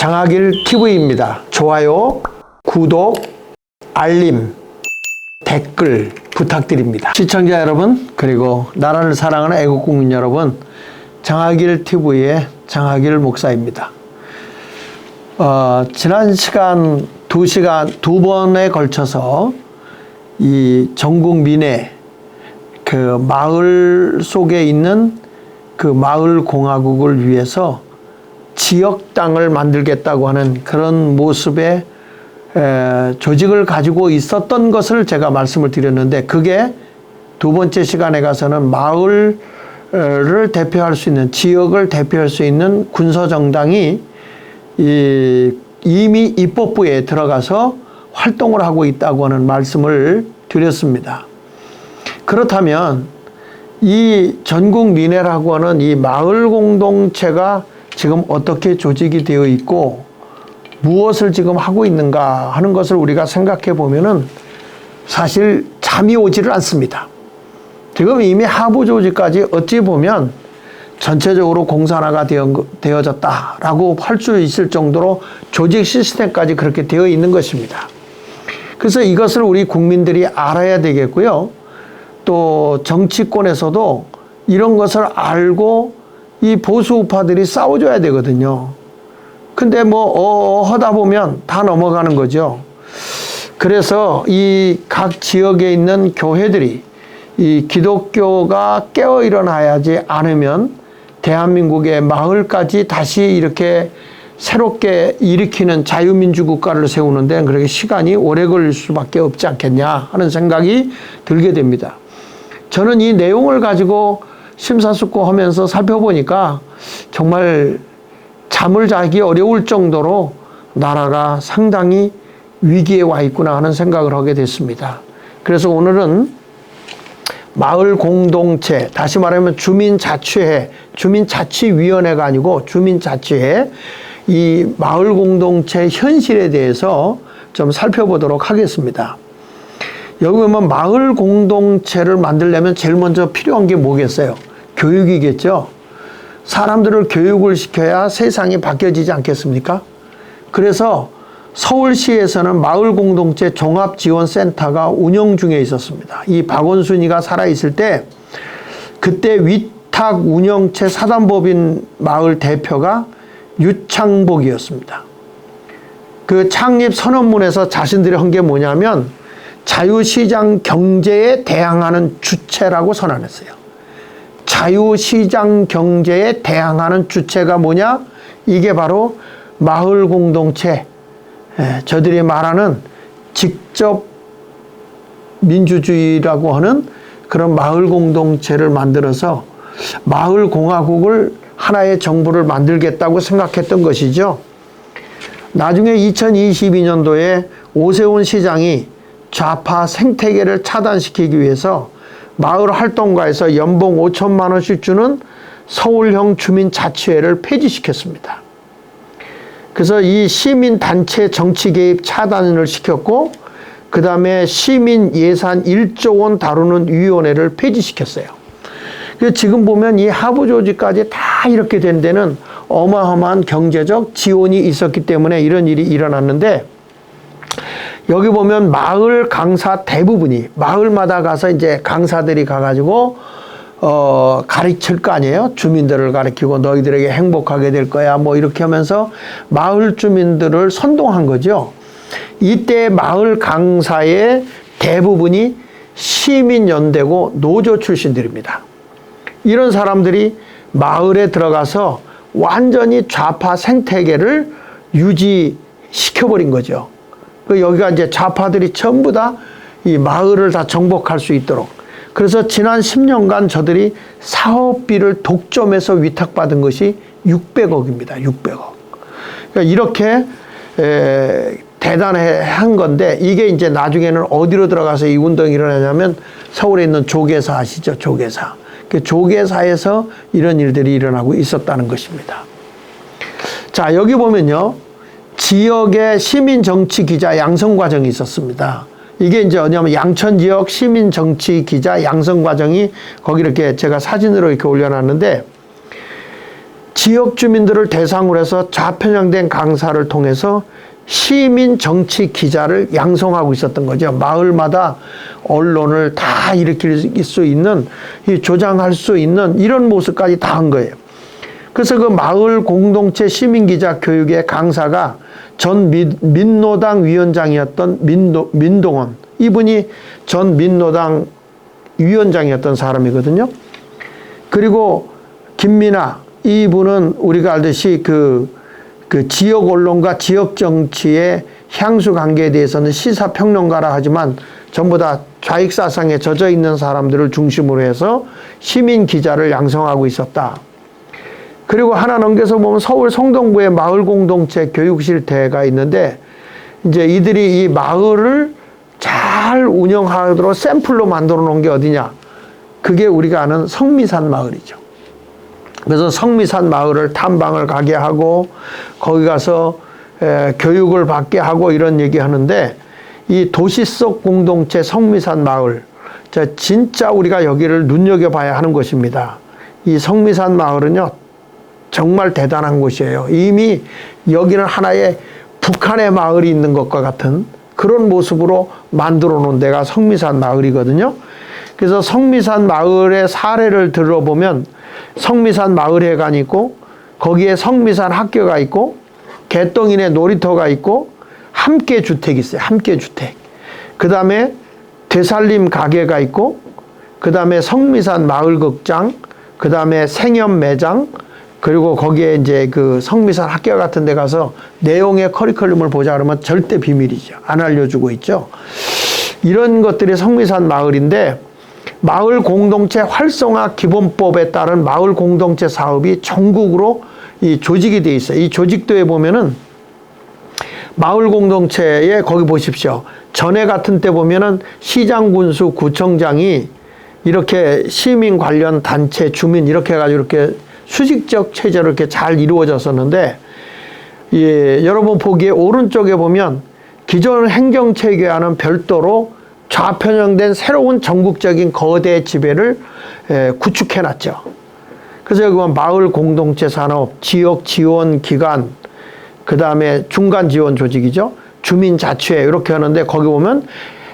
장학일 TV입니다. 좋아요, 구독, 알림, 댓글 부탁드립니다. 시청자 여러분, 그리고 나라를 사랑하는 애국국민 여러분, 장학일 TV의 장학일 목사입니다. 지난 시간 두 번에 걸쳐서 이 전국 민해 그 마을 속에 있는 그 마을 공화국을 위해서 지역 당을 만들겠다고 하는 그런 모습의 조직을 가지고 있었던 것을 제가 말씀을 드렸는데, 그게 두 번째 시간에 가서는 마을을 대표할 수 있는, 지역을 대표할 수 있는 군서정당이 이미 입법부에 들어가서 활동을 하고 있다고 하는 말씀을 드렸습니다. 그렇다면 이 전국 민해라고 하는 이 마을 공동체가 지금 어떻게 조직이 되어 있고 무엇을 지금 하고 있는가 하는 것을 우리가 생각해 보면은 사실 잠이 오지를 않습니다. 지금 이미 하부 조직까지 어찌 보면 전체적으로 공산화가 되어졌다라고 할 수 있을 정도로 조직 시스템까지 그렇게 되어 있는 것입니다. 그래서 이것을 우리 국민들이 알아야 되겠고요. 또 정치권에서도 이런 것을 알고 이 보수 우파들이 싸워줘야 되거든요. 근데 하다 보면 다 넘어가는 거죠. 그래서 이 각 지역에 있는 교회들이 이 기독교가 깨어 일어나야지 않으면 대한민국의 마을까지 다시 이렇게 새롭게 일으키는 자유민주 국가를 세우는데 그렇게 시간이 오래 걸릴 수밖에 없지 않겠냐 하는 생각이 들게 됩니다. 저는 이 내용을 가지고 심사숙고하면서 살펴보니까 정말 잠을 자기 어려울 정도로 나라가 상당히 위기에 와 있구나 하는 생각을 하게 됐습니다. 그래서 오늘은 마을 공동체, 다시 말하면 주민자치회, 주민자치위원회가 아니고 주민자치회, 이 마을 공동체 현실에 대해서 좀 살펴보도록 하겠습니다. 여기 보면 마을 공동체를 만들려면 제일 먼저 필요한 게 뭐겠어요? 교육이겠죠. 사람들을 교육을 시켜야 세상이 바뀌어지지 않겠습니까? 그래서 서울시에서는 마을 공동체 종합지원센터가 운영 중에 있었습니다. 이 박원순이가 살아있을 때 그때 위탁 운영체 사단법인 마을 대표가 유창복이었습니다. 그 창립 선언문에서 자신들이 한 게 뭐냐면 자유시장 경제에 대항하는 주체라고 선언했어요. 자유시장 경제에 대항하는 주체가 뭐냐? 이게 바로 마을 공동체, 저들이 말하는 직접 민주주의라고 하는 그런 마을 공동체를 만들어서 마을 공화국을 하나의 정부를 만들겠다고 생각했던 것이죠. 나중에 2022년도에 오세훈 시장이 좌파 생태계를 차단시키기 위해서 마을 활동가에서 연봉 5천만 원씩 주는 서울형 주민자치회를 폐지시켰습니다. 그래서 이 시민단체 정치 개입 차단을 시켰고, 그 다음에 시민 예산 1조 원 다루는 위원회를 폐지시켰어요. 그래서 지금 보면 이 하부 조직까지 다 이렇게 된 데는 어마어마한 경제적 지원이 있었기 때문에 이런 일이 일어났는데, 여기 보면 마을 강사 대부분이 마을마다 가서 이제 강사들이 가가지고 가르칠 거 아니에요. 주민들을 가르치고 너희들에게 행복하게 될 거야 이렇게 하면서 마을 주민들을 선동한 거죠. 이때 마을 강사의 대부분이 시민연대고 노조 출신들입니다. 이런 사람들이 마을에 들어가서 완전히 좌파 생태계를 유지시켜버린 거죠. 여기가 이제 좌파들이 전부 다 이 마을을 다 정복할 수 있도록. 그래서 지난 10년간 저들이 사업비를 독점해서 위탁받은 것이 600억입니다. 600억. 그러니까 이렇게 대단한 건데, 이게 이제 나중에는 어디로 들어가서 이 운동이 일어나냐면 서울에 있는 조계사 아시죠? 조계사. 그 조계사에서 이런 일들이 일어나고 있었다는 것입니다. 자, 여기 보면요. 지역의 시민정치기자 양성과정이 있었습니다. 이게 이제 어디냐면 양천 지역 시민정치기자 양성과정이 거기 이렇게 제가 사진으로 이렇게 올려놨는데, 지역 주민들을 대상으로 해서 좌편향된 강사를 통해서 시민 정치 기자를 양성하고 있었던 거죠. 마을마다 언론을 다 일으킬 수 있는, 조장할 수 있는 이런 모습까지 다 한 거예요. 그래서 그 마을 공동체 시민 기자 교육의 강사가 전 민노당 위원장이었던 민동원, 이분이 전 민노당 위원장이었던 사람이거든요. 그리고 김민아, 이분은 우리가 알듯이 그 지역 언론과 지역 정치의 향수 관계에 대해서는 시사평론가라 하지만 전부 다 좌익사상에 젖어 있는 사람들을 중심으로 해서 시민 기자를 양성하고 있었다. 그리고 하나 넘겨서 보면 서울 성동구에 마을 공동체 교육실대가 있는데, 이제 이들이 이 마을을 잘 운영하도록 샘플로 만들어 놓은 게 어디냐? 그게 우리가 아는 성미산 마을이죠. 그래서 성미산 마을을 탐방을 가게 하고 거기 가서 교육을 받게 하고 이런 얘기 하는데, 이 도시 속 공동체 성미산 마을, 진짜 우리가 여기를 눈여겨봐야 하는 곳입니다. 이 성미산 마을은요, 정말 대단한 곳이에요. 이미 여기는 하나의 북한의 마을이 있는 것과 같은 그런 모습으로 만들어 놓은 데가 성미산 마을이거든요. 그래서 성미산 마을의 사례를 들어보면 성미산 마을회관이 있고, 거기에 성미산 학교가 있고, 개똥이네 놀이터가 있고, 함께 주택이 있어요. 함께 주택. 그 다음에 되살림 가게가 있고, 그 다음에 성미산 마을극장, 그 다음에 생협 매장, 그리고 거기에 이제 그 성미산 학교 같은 데 가서 내용의 커리큘럼을 보자 그러면 절대 비밀이죠. 안 알려주고 있죠. 이런 것들이 성미산 마을인데, 마을 공동체 활성화 기본법에 따른 마을 공동체 사업이 전국으로 이 조직이 돼 있어요. 이 조직도에 보면은 마을 공동체에 거기 보십시오. 전에 같은 때 보면은 시장, 군수, 구청장이 이렇게 시민 관련 단체, 주민 이렇게 해가지고 이렇게 수직적 체제로 이렇게 잘 이루어졌었는데, 예, 여러분 보기에 오른쪽에 보면 기존 행정체계와는 별도로 좌편향된 새로운 전국적인 거대 지배를 구축해놨죠. 그래서 여기 보면 마을 공동체 산업, 지역 지원 기관, 그 다음에 중간 지원 조직이죠. 주민자치회 이렇게 하는데, 거기 보면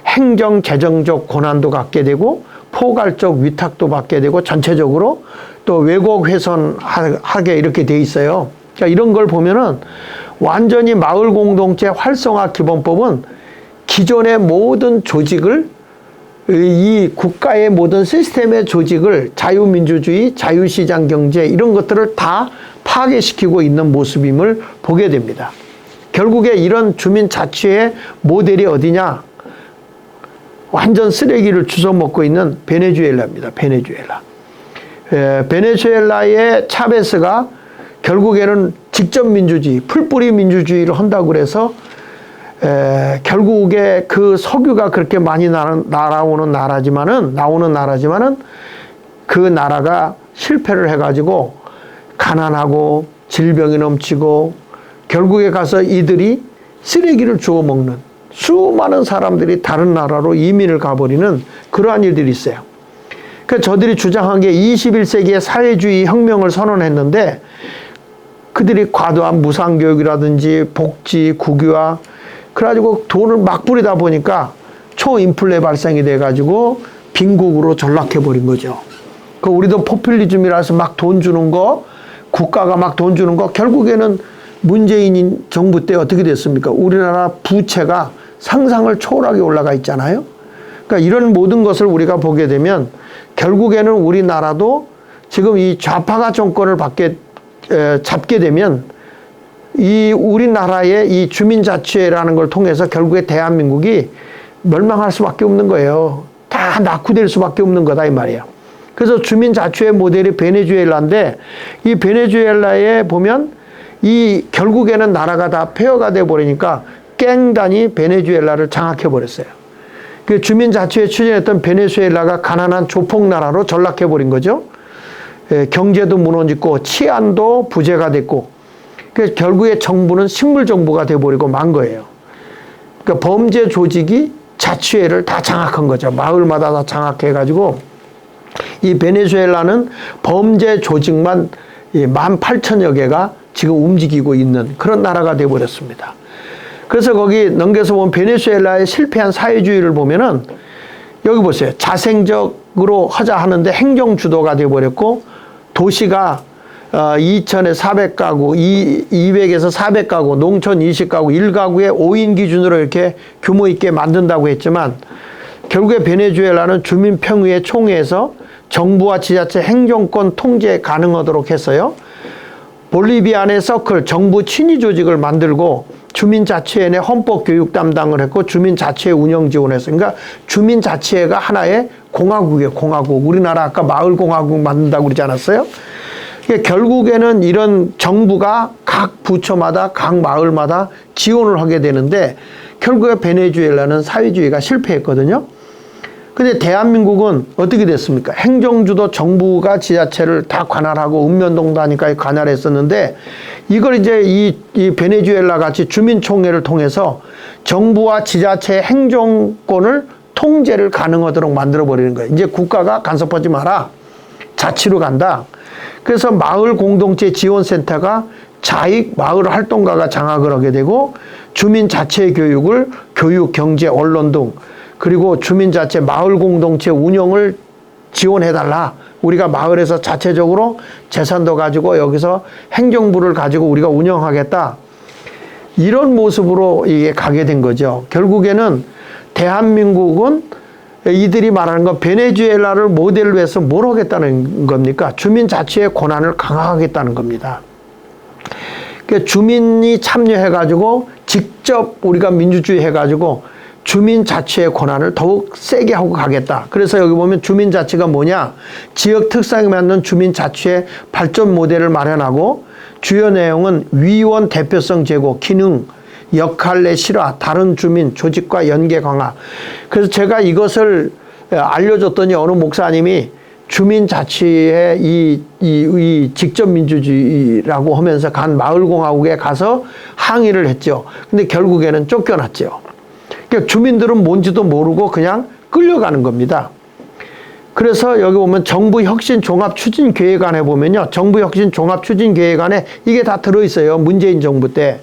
행정 재정적 권한도 갖게 되고 포괄적 위탁도 받게 되고 전체적으로 또 왜곡 훼손하게 이렇게 돼 있어요. 그러니까 이런 걸 보면은 완전히 마을 공동체 활성화 기본법은 기존의 모든 조직을, 이 국가의 모든 시스템의 조직을 자유민주주의, 자유시장 경제 이런 것들을 다 파괴시키고 있는 모습임을 보게 됩니다. 결국에 이런 주민자치의 모델이 어디냐? 완전 쓰레기를 주워먹고 있는 베네수엘라입니다. 베네수엘라. 베네수엘라의 차베스가 결국에는 직접 민주주의, 풀뿌리 민주주의를 한다고 그래서 결국에 그 석유가 그렇게 많이 나오는 나라지만은 그 나라가 실패를 해가지고 가난하고 질병이 넘치고 결국에 가서 이들이 쓰레기를 주워 먹는, 수많은 사람들이 다른 나라로 이민을 가버리는 그러한 일들이 있어요. 그러니까 저들이 주장한 게 21세기의 사회주의 혁명을 선언했는데, 그들이 과도한 무상교육이라든지 복지, 국유화, 그래가지고 돈을 막 뿌리다 보니까 초인플레 발생이 돼가지고 빈국으로 전락해버린 거죠. 그 우리도 포퓰리즘이라서 막 돈 주는 거, 국가가 막 돈 주는 거, 결국에는 문재인 정부 때 어떻게 됐습니까? 우리나라 부채가 상상을 초월하게 올라가 있잖아요. 그러니까 이런 모든 것을 우리가 보게 되면 결국에는 우리나라도 지금 이 좌파가 정권을 잡게 되면 이 우리나라의 이 주민자치회라는 걸 통해서 결국에 대한민국이 멸망할 수밖에 없는 거예요. 다 낙후될 수밖에 없는 거다 이 말이에요. 그래서 주민자치회 모델이 베네수엘라인데, 이 베네수엘라에 보면 이 결국에는 나라가 다 폐허가 돼 버리니까 깽단이 베네수엘라를 장악해 버렸어요. 그 주민자치회 추진했던 베네수엘라가 가난한 조폭나라로 전락해 버린 거죠. 경제도 무너지고 치안도 부재가 됐고, 그래서 결국에 정부는 식물정부가 돼버리고 만 거예요. 그러니까 범죄 조직이 자치회를 다 장악한 거죠. 마을마다 다 장악해가지고 이 베네수엘라는 범죄 조직만 18,000여 개가 지금 움직이고 있는 그런 나라가 되어버렸습니다. 그래서 거기 넘겨서 보면 베네수엘라의 실패한 사회주의를 보면은 여기 보세요. 자생적으로 하자 하는데 행정 주도가 되어버렸고 도시가 2,000에 400가구, 200에서 400가구, 농촌 20가구, 1가구에 5인 기준으로 이렇게 규모 있게 만든다고 했지만 결국에 베네수엘라는 주민평의회 총회에서 정부와 지자체 행정권 통제 가능하도록 했어요. 볼리비아의 서클 정부 친위 조직을 만들고 주민자치회의 헌법교육 담당을 했고 주민자치회 운영 지원했어요. 그러니까 주민자치회가 하나의 공화국이에요. 공화국. 우리나라 아까 마을공화국 만든다고 그러지 않았어요? 결국에는 이런 정부가 각 부처마다 각 마을마다 지원을 하게 되는데 결국에 베네수엘라는 사회주의가 실패했거든요. 근데 대한민국은 어떻게 됐습니까? 행정주도 정부가 지자체를 다 관할하고 읍면동단위까지 관할했었는데 이걸 이제 이 베네수엘라 같이 주민총회를 통해서 정부와 지자체 행정권을 통제를 가능하도록 만들어버리는 거예요. 이제 국가가 간섭하지 마라. 자치로 간다. 그래서 마을 공동체 지원센터가 자익 마을 활동가가 장악을 하게 되고 주민 자체 교육을 교육, 경제, 언론 등 그리고 주민 자체 마을 공동체 운영을 지원해달라. 우리가 마을에서 자체적으로 재산도 가지고 여기서 행정부를 가지고 우리가 운영하겠다. 이런 모습으로 이게 가게 된 거죠. 결국에는 대한민국은 이들이 말하는 건 베네수엘라를 모델로 해서 뭘 하겠다는 겁니까? 주민자치의 권한을 강화하겠다는 겁니다. 그러니까 주민이 참여해가지고 직접 우리가 민주주의 해가지고 주민자치의 권한을 더욱 세게 하고 가겠다. 그래서 여기 보면 주민자치가 뭐냐? 지역 특성에 맞는 주민자치의 발전 모델을 마련하고 주요 내용은 위원 대표성 제고, 기능, 역할 내 실화, 다른 주민, 조직과 연계 강화. 그래서 제가 이것을 알려줬더니 어느 목사님이 주민자치의 이 직접민주주의라고 하면서 간 마을공화국에 가서 항의를 했죠. 근데 결국에는 쫓겨났죠. 그러니까 주민들은 뭔지도 모르고 그냥 끌려가는 겁니다. 그래서 여기 보면 정부혁신종합추진계획안에 보면요. 정부혁신종합추진계획안에 이게 다 들어있어요. 문재인 정부 때.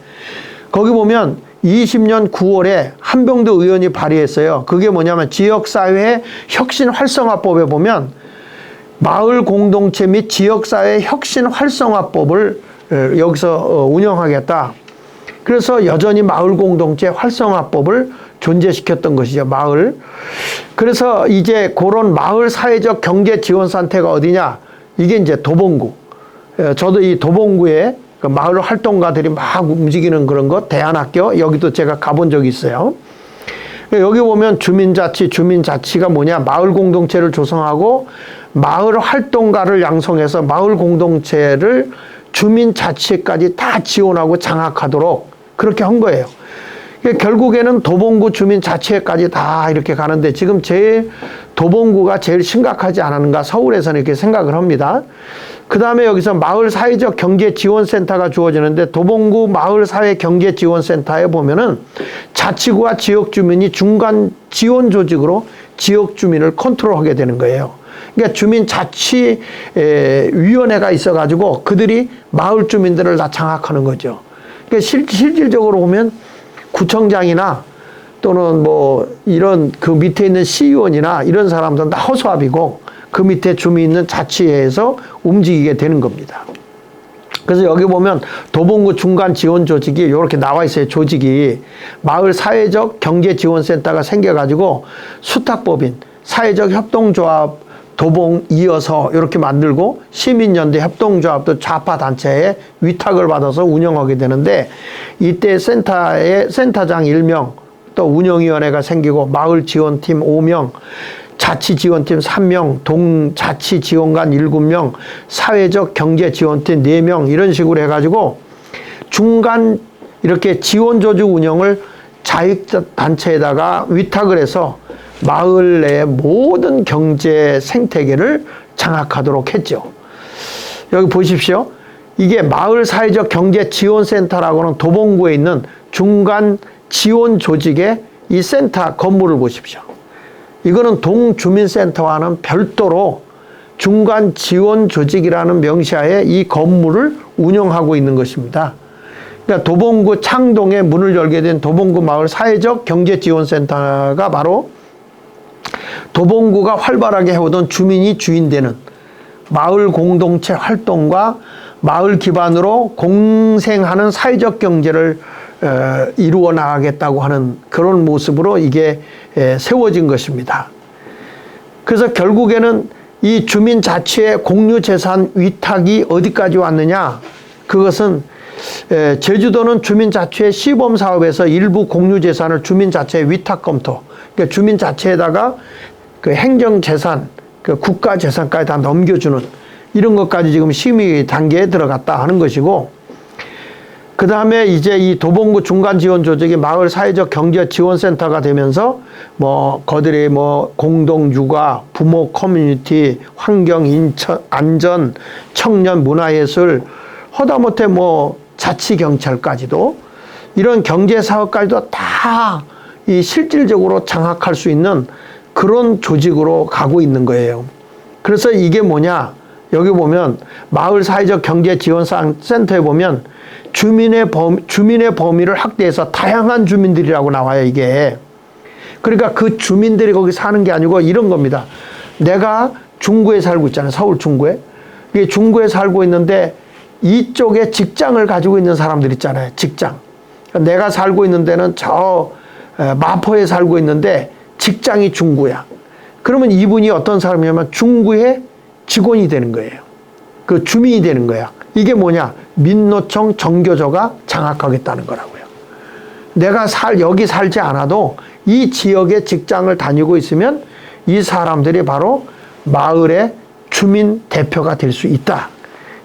거기 보면 20년 9월에 한병도 의원이 발의했어요. 그게 뭐냐면 지역사회 혁신 활성화법에 보면 마을 공동체 및 지역사회 혁신 활성화법을 여기서 운영하겠다. 그래서 여전히 마을 공동체 활성화법을 존재시켰던 것이죠. 마을. 그래서 이제 그런 마을 사회적 경제 지원센터가 어디냐? 이게 이제 도봉구. 저도 이 도봉구에 그 마을 활동가들이 막 움직이는 그런 것, 대안학교, 여기도 제가 가본 적이 있어요. 여기 보면 주민자치가 뭐냐? 마을 공동체를 조성하고 마을 활동가를 양성해서 마을 공동체를 주민자치까지 다 지원하고 장악하도록 그렇게 한 거예요. 결국에는 도봉구 주민자치회까지 다 이렇게 가는데 지금 제일 도봉구가 제일 심각하지 않았는가 서울에서는 이렇게 생각을 합니다. 그 다음에 여기서 마을사회적 경제지원센터가 주어지는데 도봉구 마을사회경제지원센터에 보면은 자치구와 지역주민이 중간 지원 조직으로 지역주민을 컨트롤하게 되는 거예요. 그러니까 주민자치위원회가 있어가지고 그들이 마을 주민들을 다 장악하는 거죠. 그러니까 실질적으로 보면 구청장이나 또는 뭐 이런 그 밑에 있는 시의원이나 이런 사람들은 다 허수아비고 그 밑에 주민 있는 자치회에서 움직이게 되는 겁니다. 그래서 여기 보면 도봉구 중간 지원 조직이 이렇게 나와 있어요. 조직이 마을 사회적 경제지원센터가 생겨가지고 수탁법인 사회적 협동조합 도봉 이어서 이렇게 만들고 시민연대 협동조합도 좌파 단체에 위탁을 받아서 운영하게 되는데 이때 센터장 1명 또 운영위원회가 생기고 마을지원팀 5명 자치지원팀 3명, 동자치지원관 7명, 사회적 경제지원팀 4명 이런 식으로 해가지고 중간 이렇게 지원조직 운영을 자익단체에다가 위탁을 해서 마을 내 모든 경제 생태계를 장악하도록 했죠. 여기 보십시오. 이게 마을 사회적 경제 지원센터라고는 도봉구에 있는 중간 지원 조직의 이 센터 건물을 보십시오. 이거는 동주민센터와는 별도로 중간 지원 조직이라는 명시하에 이 건물을 운영하고 있는 것입니다. 그러니까 도봉구 창동에 문을 열게 된 도봉구 마을 사회적 경제지원센터가 바로 도봉구가 활발하게 해오던 주민이 주인되는 마을 공동체 활동과 마을 기반으로 공생하는 사회적 경제를 이루어 나가겠다고 하는 그런 모습으로 이게 세워진 것입니다. 그래서 결국에는 이 주민자치의 공유재산 위탁이 어디까지 왔느냐? 그것은 제주도는 주민자치의 시범사업에서 일부 공유재산을 주민자치의 위탁 검토, 그러니까 주민자치에다가 그 행정재산, 그 국가재산까지 다 넘겨주는 이런 것까지 지금 심의 단계에 들어갔다 하는 것이고, 그 다음에 이제 이 도봉구 중간지원조직이 마을 사회적 경제지원센터가 되면서 뭐 거들이 뭐 공동육아, 부모 커뮤니티, 환경, 인천, 안전, 청년, 문화예술, 허다못해 뭐 자치경찰까지도 이런 경제사업까지도 다 이 실질적으로 장악할 수 있는 그런 조직으로 가고 있는 거예요. 그래서 이게 뭐냐? 여기 보면 마을 사회적 경제지원센터에 보면 주민의 범위를 확대해서 다양한 주민들이라고 나와요, 이게. 그러니까 그 주민들이 거기 사는 게 아니고 이런 겁니다. 내가 중구에 살고 있잖아요, 서울 중구에. 이게 중구에 살고 있는데 이쪽에 직장을 가지고 있는 사람들 있잖아요, 직장. 내가 살고 있는 데는 저 마포에 살고 있는데 직장이 중구야. 그러면 이분이 어떤 사람이냐면 중구의 직원이 되는 거예요. 그 주민이 되는 거야. 이게 뭐냐? 민노총 정교조가 장악하겠다는 거라고요. 내가 여기 살지 않아도 이 지역에 직장을 다니고 있으면 이 사람들이 바로 마을의 주민 대표가 될 수 있다.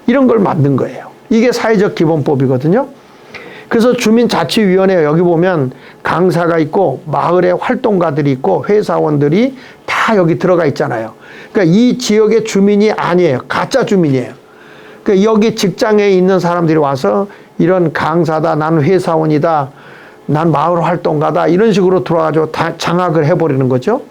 이런 걸 만든 거예요. 이게 사회적 기본법이거든요. 그래서 주민자치위원회 여기 보면 강사가 있고 마을의 활동가들이 있고 회사원들이 다 여기 들어가 있잖아요. 그러니까 이 지역의 주민이 아니에요. 가짜 주민이에요. 그러니까 여기 직장에 있는 사람들이 와서 이런 강사다, 난 회사원이다, 난 마을 활동가다 이런 식으로 들어와가지고 다 장악을 해버리는 거죠.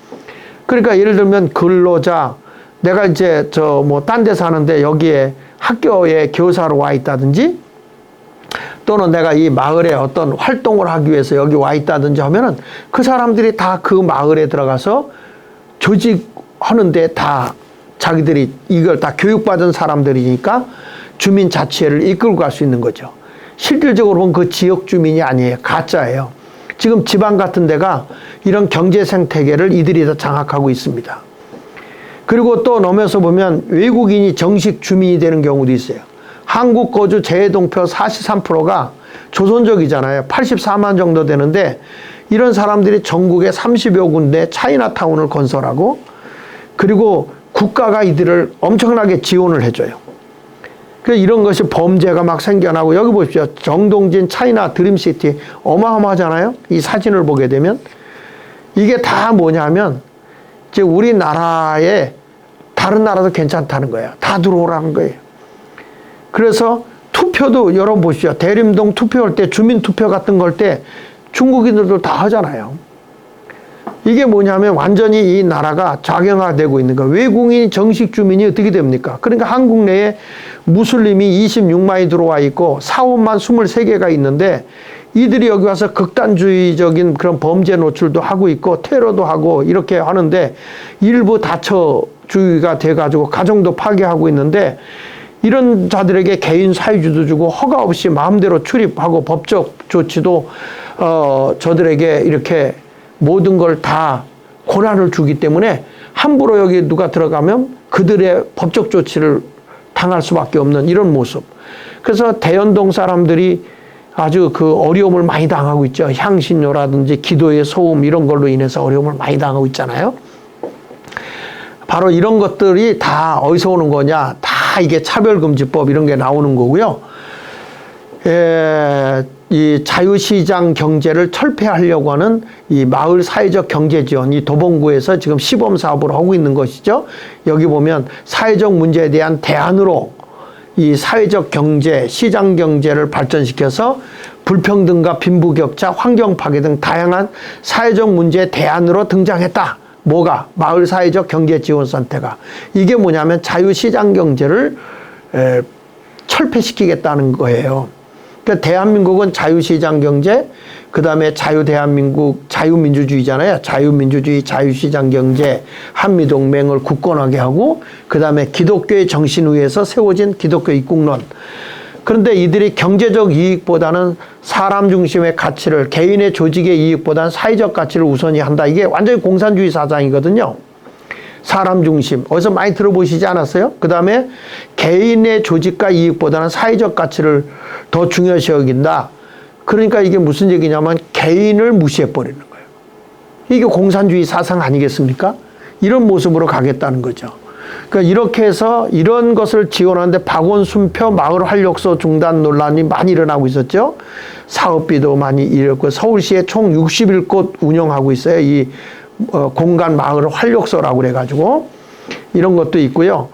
그러니까 예를 들면 근로자, 내가 이제 저 뭐 딴 데 사는데 여기에 학교에 교사로 와 있다든지 또는 내가 이 마을에 어떤 활동을 하기 위해서 여기 와 있다든지 하면은 그 사람들이 다 그 마을에 들어가서 조직하는데 다 자기들이 이걸 다 교육받은 사람들이니까 주민자치회를 이끌고 갈 수 있는 거죠. 실질적으로 보면 그 지역 주민이 아니에요. 가짜예요. 지금 지방 같은 데가 이런 경제 생태계를 이들이 다 장악하고 있습니다. 그리고 또 넘어서 보면 외국인이 정식 주민이 되는 경우도 있어요. 한국 거주 재외동표 43%가 조선족이잖아요. 84만 정도 되는데 이런 사람들이 전국에 30여 군데 차이나타운을 건설하고 그리고 국가가 이들을 엄청나게 지원을 해줘요. 그래서 이런 것이 범죄가 막 생겨나고 여기 보십시오. 정동진 차이나 드림시티 어마어마하잖아요. 이 사진을 보게 되면 이게 다 뭐냐면 이제 우리나라에 다른 나라도 괜찮다는 거예요. 다 들어오라는 거예요. 그래서 투표도 여러분 보시죠. 대림동 투표할 때 주민투표 같은 걸 때 중국인들도 다 하잖아요. 이게 뭐냐면 완전히 이 나라가 작용화되고 있는 거예요. 외국인 정식 주민이 어떻게 됩니까? 그러니까 한국 내에 무슬림이 26만이 들어와 있고 사원만 23개가 있는데 이들이 여기 와서 극단주의적인 그런 범죄 노출도 하고 있고 테러도 하고 이렇게 하는데 일부 다처주의가 돼가지고 가정도 파괴하고 있는데 이런 자들에게 개인 사유지도 주고 허가 없이 마음대로 출입하고 법적 조치도 저들에게 이렇게 모든 걸 다 권한을 주기 때문에 함부로 여기 누가 들어가면 그들의 법적 조치를 당할 수밖에 없는 이런 모습. 그래서 대연동 사람들이 아주 그 어려움을 많이 당하고 있죠. 향신료라든지 기도의 소음 이런 걸로 인해서 어려움을 많이 당하고 있잖아요. 바로 이런 것들이 다 어디서 오는 거냐? 다 이게 차별금지법 이런 게 나오는 거고요. 이 자유시장 경제를 철폐하려고 하는 이 마을 사회적 경제 지원, 이 도봉구에서 지금 시범 사업을 하고 있는 것이죠. 여기 보면 사회적 문제에 대한 대안으로 이 사회적 경제, 시장 경제를 발전시켜서 불평등과 빈부격차, 환경 파괴 등 다양한 사회적 문제의 대안으로 등장했다. 뭐가? 마을 사회적 경제 지원 선택가. 이게 뭐냐면 자유시장 경제를 철폐시키겠다는 거예요. 그러니까 대한민국은 자유시장 경제, 그 다음에 자유대한민국, 자유민주주의잖아요. 자유민주주의, 자유시장 경제, 한미동맹을 굳건하게 하고, 그 다음에 기독교의 정신 위에서 세워진 기독교 입국론. 그런데 이들이 경제적 이익보다는 사람 중심의 가치를, 개인의 조직의 이익보다는 사회적 가치를 우선히 한다. 이게 완전히 공산주의 사상이거든요. 사람 중심. 어디서 많이 들어보시지 않았어요? 그 다음에 개인의 조직과 이익보다는 사회적 가치를 더 중요시 여긴다. 그러니까 이게 무슨 얘기냐면 개인을 무시해버리는 거예요. 이게 공산주의 사상 아니겠습니까? 이런 모습으로 가겠다는 거죠. 그러니까 이렇게 해서 이런 것을 지원하는데 박원순표 마을 활력소 중단 논란이 많이 일어나고 있었죠. 사업비도 많이 잃었고 서울시에 총 61곳 운영하고 있어요. 이 공간 마을 활력소라고 그래가지고 이런 것도 있고요.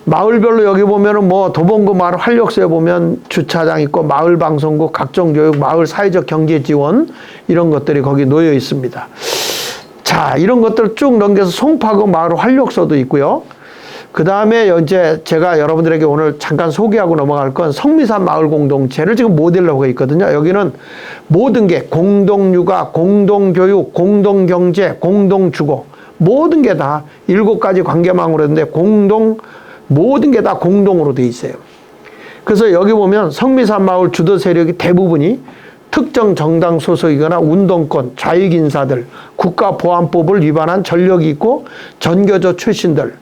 마을별로 여기 보면은 뭐 도봉구 마을 활력소에 보면 주차장 있고 마을 방송국, 각종 교육, 마을 사회적 경제 지원 이런 것들이 거기 놓여 있습니다. 자, 이런 것들을 쭉 넘겨서 송파구 마을 활력소도 있고요. 그 다음에 이제 제가 여러분들에게 오늘 잠깐 소개하고 넘어갈 건 성미산 마을 공동체를 지금 모델로 하고 있거든요. 여기는 모든 게 공동육아, 공동교육, 공동경제, 공동주거 모든 게 다 7가지 관계망으로 했는데 모든 게 다 공동으로 돼 있어요. 그래서 여기 보면 성미산 마을 주도 세력이 대부분이 특정 정당 소속이거나 운동권, 좌익 인사들, 국가보안법을 위반한 전력이 있고 전교조 출신들,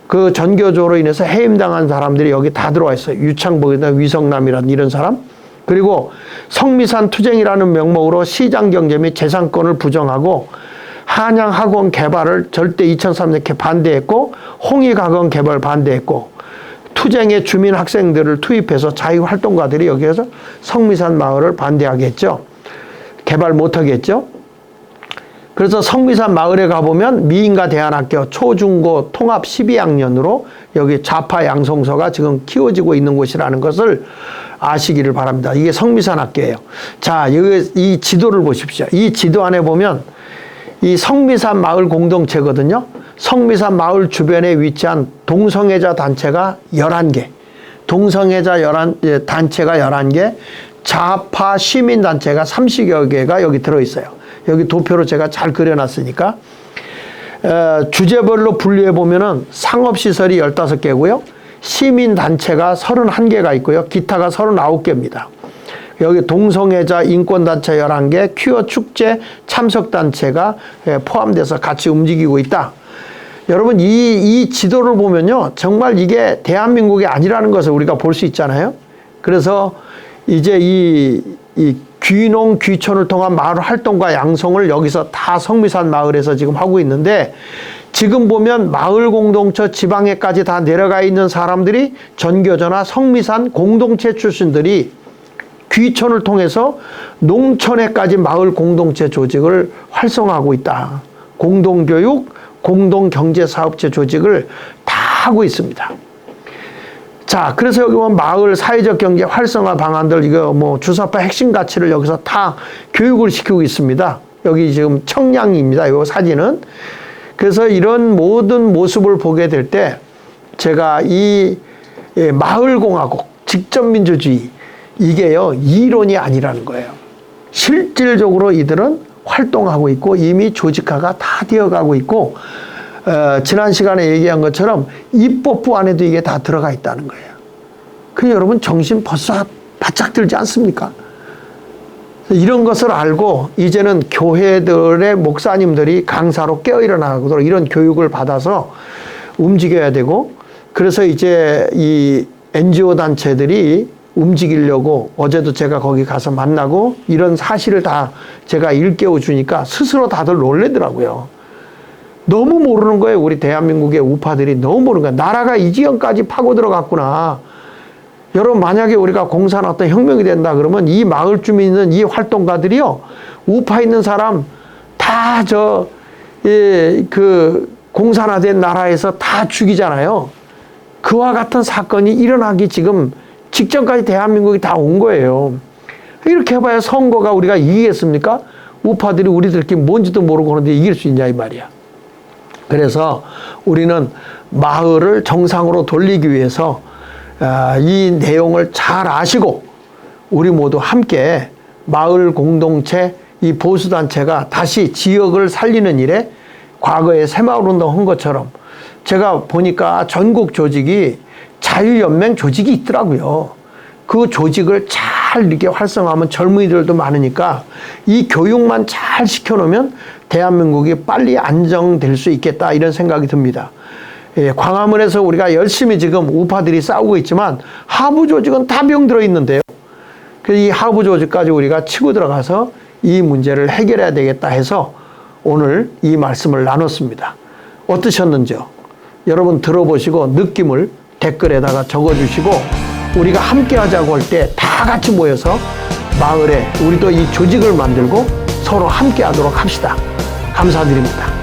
그 전교조로 인해서 해임당한 사람들이 여기 다 들어와 있어요. 유창복이나 위성남이라는 이런 사람. 그리고 성미산 투쟁이라는 명목으로 시장 경제 및 재산권을 부정하고 한양학원 개발을 절대 2003년에 반대했고 홍익학원 개발 반대했고 투쟁의 주민 학생들을 투입해서 자유활동가들이 여기에서 성미산 마을을 반대하게 했죠. 개발 못하게 했죠. 그래서 성미산 마을에 가보면 미인가 대안학교 초중고 통합 12학년으로 여기 좌파 양성소가 지금 키워지고 있는 곳이라는 것을 아시기를 바랍니다. 이게 성미산 학교예요. 자, 여기 이 지도를 보십시오. 이 지도 안에 보면 이 성미산 마을 공동체거든요. 성미산 마을 주변에 위치한 동성애자 단체가 11개, 단체가 11개, 좌파 시민단체가 30여 개가 여기 들어있어요. 여기 도표로 제가 잘 그려놨으니까 주제별로 분류해 보면은 상업시설이 15개고요. 시민단체가 31개가 있고요. 기타가 39개입니다. 여기 동성애자 인권단체 11개, 퀴어 축제 참석단체가 포함돼서 같이 움직이고 있다. 여러분 이 지도를 보면요. 정말 이게 대한민국이 아니라는 것을 우리가 볼 수 있잖아요. 그래서 이제 이 귀농, 귀촌을 통한 마을 활동과 양성을 여기서 다 성미산 마을에서 지금 하고 있는데 지금 보면 마을 공동체 지방에까지 다 내려가 있는 사람들이 전교조나 성미산 공동체 출신들이 귀촌을 통해서 농촌에까지 마을 공동체 조직을 활성화하고 있다. 공동교육, 공동경제사업체 조직을 다 하고 있습니다. 자, 그래서 여기 보면 마을 사회적 경제 활성화 방안들, 이거 뭐 주사파 핵심 가치를 여기서 다 교육을 시키고 있습니다. 여기 지금 청량입니다. 이 사진은. 그래서 이런 모든 모습을 보게 될 때 제가 이 마을공화국, 직접민주주의, 이게요, 이론이 아니라는 거예요. 실질적으로 이들은 활동하고 있고 이미 조직화가 다 되어가고 있고 지난 시간에 얘기한 것처럼 입법부 안에도 이게 다 들어가 있다는 거예요. 그 여러분 정신 벌써 바짝 들지 않습니까? 이런 것을 알고 이제는 교회들의 목사님들이 강사로 깨어 일어나도록 이런 교육을 받아서 움직여야 되고, 그래서 이제 이 NGO 단체들이 움직이려고 어제도 제가 거기 가서 만나고 이런 사실을 다 제가 일깨워 주니까 스스로 다들 놀래더라고요. 너무 모르는 거예요. 우리 대한민국의 우파들이 너무 모르는 거예요. 나라가 이 지경까지 파고 들어갔구나. 여러분 만약에 우리가 공사나 어떤 혁명이 된다 그러면 이 마을 주민이 있는 이 활동가들이요, 우파 있는 사람 다 그 공산화된 나라에서 다 죽이잖아요. 그와 같은 사건이 일어나기 지금 직전까지 대한민국이 다 온 거예요. 이렇게 해봐야 선거가 우리가 이기겠습니까? 우파들이 우리들끼리 뭔지도 모르고 그러는데 이길 수 있냐 이 말이야. 그래서 우리는 마을을 정상으로 돌리기 위해서 이 내용을 잘 아시고 우리 모두 함께 마을 공동체 이 보수단체가 다시 지역을 살리는 일에 과거에 새마을운동 한 것처럼 제가 보니까 전국 조직이 자유연맹 조직이 있더라고요. 그 조직을 잘 이렇게 활성화하면 젊은이들도 많으니까 이 교육만 잘 시켜놓으면 대한민국이 빨리 안정될 수 있겠다 이런 생각이 듭니다. 예, 광화문에서 우리가 열심히 지금 우파들이 싸우고 있지만 하부 조직은 다 병들어 있는데요. 그래서 이 하부 조직까지 우리가 치고 들어가서 이 문제를 해결해야 되겠다 해서 오늘 이 말씀을 나눴습니다. 어떠셨는지요? 여러분 들어보시고 느낌을 댓글에다가 적어주시고 우리가 함께 하자고 할 때 다 같이 모여서 마을에 우리도 이 조직을 만들고 서로 함께 하도록 합시다. 감사드립니다.